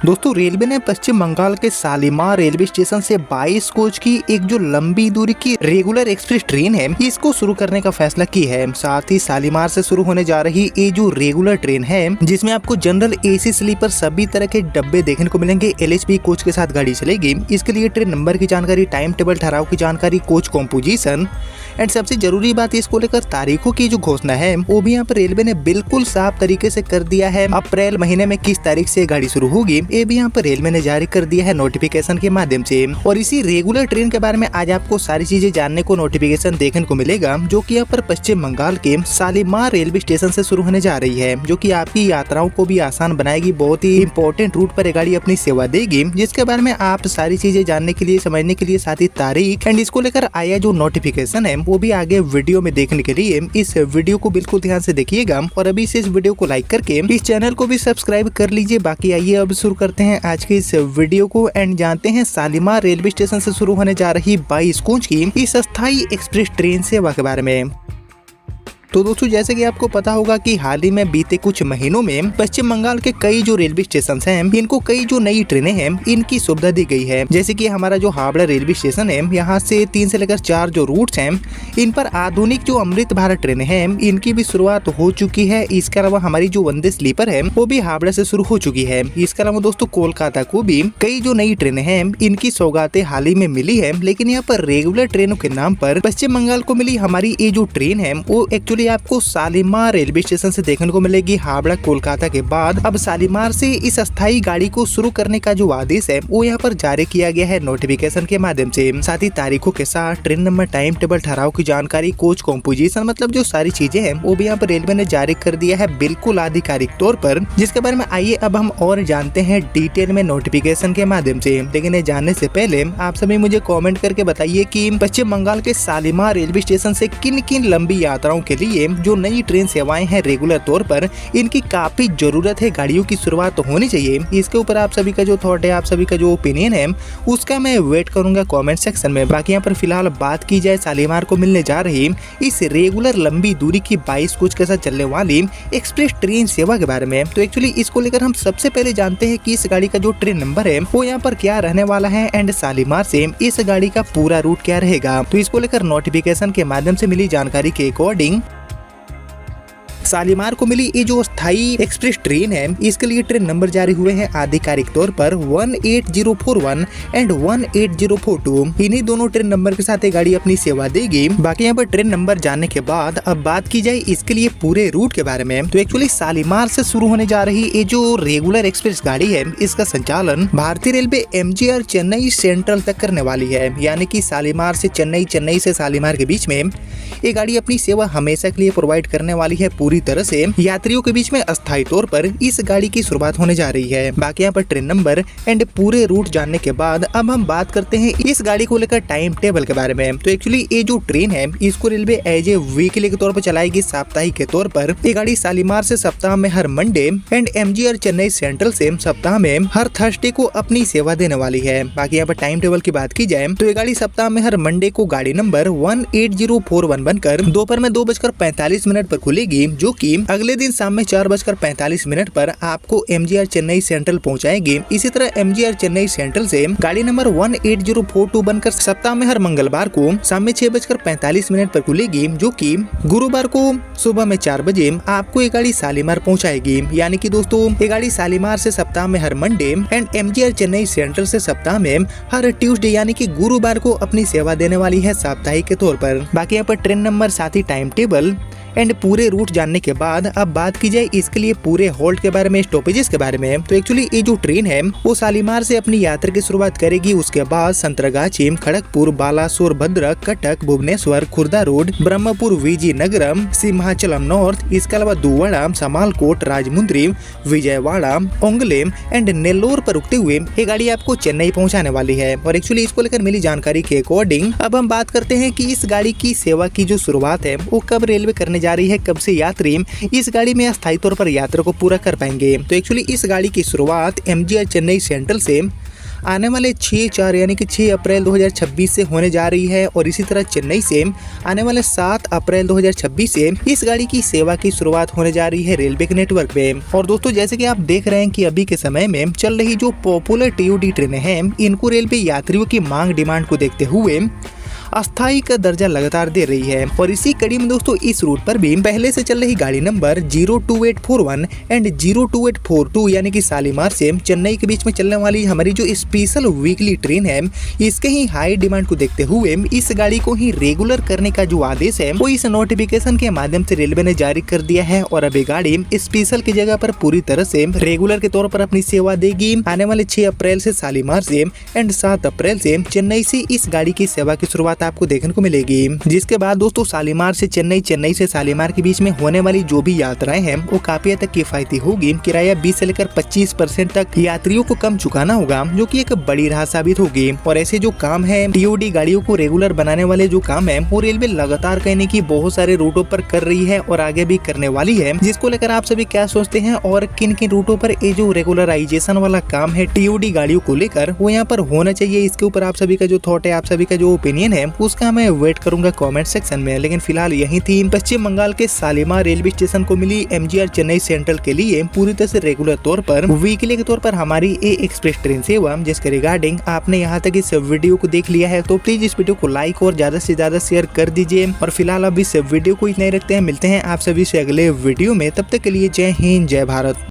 दोस्तों रेलवे ने पश्चिम बंगाल के शालीमार रेलवे स्टेशन से 22 कोच की एक जो लंबी दूरी की रेगुलर एक्सप्रेस ट्रेन है इसको शुरू करने का फैसला किया है। साथ ही शालीमार से शुरू होने जा रही ये जो रेगुलर ट्रेन है जिसमें आपको जनरल एसी स्लीपर सभी तरह के डब्बे देखने को मिलेंगे। LHB कोच के साथ गाड़ी चलेगी। इसके लिए ट्रेन नंबर की जानकारी, टाइम टेबल ठहराव की जानकारी, कोच कॉम्पोजिशन एंड सबसे जरूरी बात इसको लेकर तारीखों की जो घोषणा है वो भी यहाँ पर रेलवे ने बिल्कुल साफ तरीके से कर दिया है। अप्रैल महीने में किस तारीख से गाड़ी शुरू होगी ये भी यहाँ पर रेलवे ने जारी कर दिया है नोटिफिकेशन के माध्यम से। और इसी रेगुलर ट्रेन के बारे में आज आपको सारी चीजें जानने को नोटिफिकेशन देखने को मिलेगा जो कि यहाँ पर पश्चिम बंगाल के शालीमार रेलवे स्टेशन से शुरू होने जा रही है, जो कि आपकी यात्राओं को भी आसान बनाएगी। बहुत ही इंपॉर्टेंट रूट पर गाड़ी अपनी सेवा देगी, जिसके बारे में आप सारी चीजें जानने के लिए, समझने के लिए, साथ ही तारीख एंड इसको लेकर आया जो नोटिफिकेशन है वो भी आगे वीडियो में देखने के लिए इस वीडियो को बिल्कुल ध्यान से देखिएगा। और अभी से इस वीडियो को लाइक करके इस चैनल को भी सब्सक्राइब कर लीजिए। बाकी आइए अब शुरू करते हैं आज के इस वीडियो को एंड जानते हैं शालीमार रेलवे स्टेशन से शुरू होने जा रही 22 कोच की इस अस्थायी एक्सप्रेस ट्रेन सेवा के बारे में। तो दोस्तों जैसे कि आपको पता होगा कि हाल ही में बीते कुछ महीनों में पश्चिम बंगाल के कई जो रेलवे स्टेशन हैं इनको कई जो नई ट्रेनें हैं इनकी सुविधा दी गई है। जैसे कि हमारा जो हावड़ा रेलवे स्टेशन है, यहाँ से 3 से लेकर 4 जो रूट्स हैं इन पर आधुनिक जो अमृत भारत ट्रेनें हैं इनकी भी शुरुआत हो चुकी है। इसके अलावा हमारी जो वंदे स्लीपर है वो भी हावड़ा से शुरू हो चुकी है। इसके अलावा दोस्तों कोलकाता को भी कई जो नई ट्रेनें हैं इनकी सौगातें हाल ही में मिली है। लेकिन यहाँ पर रेगुलर ट्रेनों के नाम पर पश्चिम बंगाल को मिली हमारी ये जो ट्रेन है वो एक्चुअली आपको शालीमार रेलवे स्टेशन से देखने को मिलेगी। हावड़ा कोलकाता के बाद अब शालीमार से इस अस्थायी गाड़ी को शुरू करने का जो आदेश है वो यहाँ पर जारी किया गया है नोटिफिकेशन के माध्यम से। साथ ही तारीखों के साथ ट्रेन नंबर, टाइम टेबल, ठहराव की जानकारी, कोच कॉम्पोजिशन, मतलब जो सारी चीजें हैं वो भी यहाँ पर रेलवे ने जारी कर दिया है बिल्कुल आधिकारिक तौर पर, जिसके बारे में आइए अब हम और जानते हैं डिटेल में नोटिफिकेशन के माध्यम से। लेकिन ये जानने से पहले आप सभी मुझे कॉमेंट करके बताइए कि पश्चिम बंगाल के शालीमार रेलवे स्टेशन से किन किन लंबी यात्राओं के लिए जो नई ट्रेन सेवाएं हैं रेगुलर तौर पर इनकी काफी जरूरत है, गाड़ियों की शुरुआत तो होनी चाहिए। इसके ऊपर आप सभी का जो थॉट है, आप सभी का जो ओपिनियन है उसका मैं वेट करूंगा कमेंट सेक्शन में। बाकी यहाँ पर फिलहाल बात की जाए शालीमार को मिलने जा रही इस रेगुलर लंबी दूरी की 22 कोच के साथ चलने वाली एक्सप्रेस ट्रेन सेवा के बारे में, तो एक्चुअली इसको लेकर हम सबसे पहले जानते हैं कि इस गाड़ी का जो ट्रेन नंबर है वो यहाँ पर क्या रहने वाला है एंड शालीमार से इस गाड़ी का पूरा रूट क्या रहेगा। तो इसको लेकर नोटिफिकेशन के माध्यम से मिली जानकारी के अकॉर्डिंग शालीमार को मिली ये जो स्थायी एक्सप्रेस ट्रेन है इसके लिए ट्रेन नंबर जारी हुए हैं आधिकारिक तौर पर 18041 एंड 18042। इन्हीं दोनों ट्रेन नंबर के साथ ये गाड़ी अपनी सेवा देगी। बाकी यहाँ पर ट्रेन नंबर जानने के बाद अब बात की जाए इसके लिए पूरे रूट के बारे में, तो एक्चुअली शालीमार से शुरू होने जा रही ये जो रेगुलर एक्सप्रेस गाड़ी है इसका संचालन भारतीय रेलवे MGR चेन्नई सेंट्रल तक करने वाली है। यानी कि शालीमार से चेन्नई, चेन्नई से शालीमार के बीच में ये गाड़ी अपनी सेवा हमेशा के लिए प्रोवाइड करने वाली है। पूरी तरह से यात्रियों के बीच में अस्थायी तौर पर इस गाड़ी की शुरुआत होने जा रही है। बाकी यहाँ पर ट्रेन नंबर एंड पूरे रूट जानने के बाद अब हम बात करते हैं इस गाड़ी को लेकर टाइम टेबल के बारे में। तो एक्चुअली ये जो ट्रेन है इसको रेलवे एज ए वीकली के तौर पर चलाएगी, साप्ताहिक के तौर पर। ये गाड़ी शालीमार से सप्ताह में हर Monday and MGR Chennai central से सप्ताह में हर थर्सडे को अपनी सेवा देने वाली है। बाकी यहाँ पर टाइम टेबल की बात की जाए तो ये गाड़ी सप्ताह में हर मंडे को गाड़ी नंबर 18041 बनकर दोपहर में 2:45 पर खुलेगी, जो कि अगले दिन शाम में 4:45 पर आपको MGR चेन्नई सेंट्रल पहुंचाएगी। इसी तरह MGR चेन्नई सेंट्रल से गाड़ी नंबर 18042 बनकर सप्ताह में हर मंगलवार को शाम में 6:45 पर खुलेगी, जो कि गुरुवार को सुबह में 4 बजे आपको ये गाड़ी शालीमार पहुंचाएगी। यानी कि दोस्तों ये गाड़ी शालीमार से सप्ताह में हर Monday and MGR Chennai central से सप्ताह में हर ट्यूसडे यानी कि गुरुवार को अपनी सेवा देने वाली है साप्ताहिक के तौर पर। बाकी यहाँ पर ट्रेन नंबर, साथ ही टाइम टेबल एंड पूरे रूट जानने के बाद अब बात की जाए इसके लिए पूरे हॉल्ट के बारे में, स्टॉपेजेस के बारे में। तो एक्चुअली ये जो ट्रेन है वो शालीमार से अपनी यात्रा की शुरुआत करेगी। उसके बाद संतरगाछी, खड़गपुर, बालासोर, भद्रक, कटक, भुवनेश्वर, खुर्दा रोड, ब्रह्मपुर, विजयनगरम, सिंहाचलम नॉर्थ, इसके अलावा दुवाड़ा, समालकोट, राजमुंद्री, विजयवाड़ा, ओंगले एंड नेल्लोर पर रुकते हुए ये गाड़ी आपको चेन्नई पहुँचाने वाली है। और एक्चुअली इसको लेकर मिली जानकारी के अकॉर्डिंग अब हम बात करते हैं कि इस गाड़ी की सेवा की जो शुरुआत है वो कब रेलवे करने जा रही है, कब से यात्री इस गाड़ी में अस्थायी तौर पर यात्रा को पूरा कर पाएंगे। तो एक्चुअली इस गाड़ी की शुरुआत MGR चेन्नई सेंट्रल से आने वाले 6/4 यानी कि 6 अप्रैल 2026 से होने जा रही है और इसी तरह चेन्नई से आने वाले 7 अप्रैल 2026 से इस गाड़ी की सेवा की शुरुआत होने जा रही है रेलवे के नेटवर्क पे। और दोस्तों जैसे कि आप देख रहे हैं कि अभी के समय में चल रही जो पॉपुलर टीओडी ट्रेनें हैं इनको रेलवे यात्रियों की मांग डिमांड को देखते हुए अस्थायी का दर्जा लगातार दे रही है। और इसी कड़ी में दोस्तों इस रूट पर भी पहले से चल रही गाड़ी नंबर 02841 एंड 02842 यानी कि शालीमार से चेन्नई के बीच में चलने वाली हमारी जो स्पेशल वीकली ट्रेन है इसके ही हाई डिमांड को देखते हुए इस गाड़ी को ही रेगुलर करने का जो आदेश है वो इस नोटिफिकेशन के माध्यम से रेलवे ने जारी कर दिया है। और अब ये गाड़ी स्पेशल की जगह पर पूरी तरह से रेगुलर के तौर पर अपनी सेवा देगी। आने वाले 6 अप्रैल से शालीमार से एंड 7 अप्रैल से चेन्नई से इस गाड़ी की सेवा की शुरुआत आपको देखने को मिलेगी। जिसके बाद दोस्तों शालीमार से चेन्नई, चेन्नई से शालीमार के बीच में होने वाली जो भी यात्राएं हैं वो काफी हद तक किफायती होगी। किराया 20 से लेकर 25% तक यात्रियों को कम चुकाना होगा जो कि एक बड़ी राहत साबित होगी। और ऐसे जो काम है टीओडी गाड़ियों को रेगुलर बनाने वाले जो काम है वो रेलवे लगातार कहने की बहुत सारे रूटों पर कर रही है और आगे भी करने वाली है। जिसको लेकर आप सभी क्या सोचते हैं और किन किन रूटों पर ये जो रेगुलराइजेशन वाला काम है टीओडी गाड़ियों को लेकर वो यहाँ पर होना चाहिए, इसके ऊपर आप सभी का जो थॉट है, आप सभी का जो ओपिनियन है उसका मैं वेट करूंगा कमेंट सेक्शन में। लेकिन फिलहाल यही थी पश्चिम बंगाल के शालीमार रेलवे स्टेशन को मिली एमजीआर चेन्नई सेंट्रल के लिए पूरी तरह से रेगुलर तौर पर वीकली के तौर पर हमारी ए एक्सप्रेस ट्रेन सेवा, जिसके रिगार्डिंग आपने यहाँ तक इस वीडियो को देख लिया है तो प्लीज इस वीडियो को लाइक और ज्यादा से ज्यादा शेयर कर दीजिए। और फिलहाल अब इस वीडियो को इतना ही रखते हैं, मिलते हैं आप सभी से अगले वीडियो में, तब तक के लिए जय हिंद जय भारत।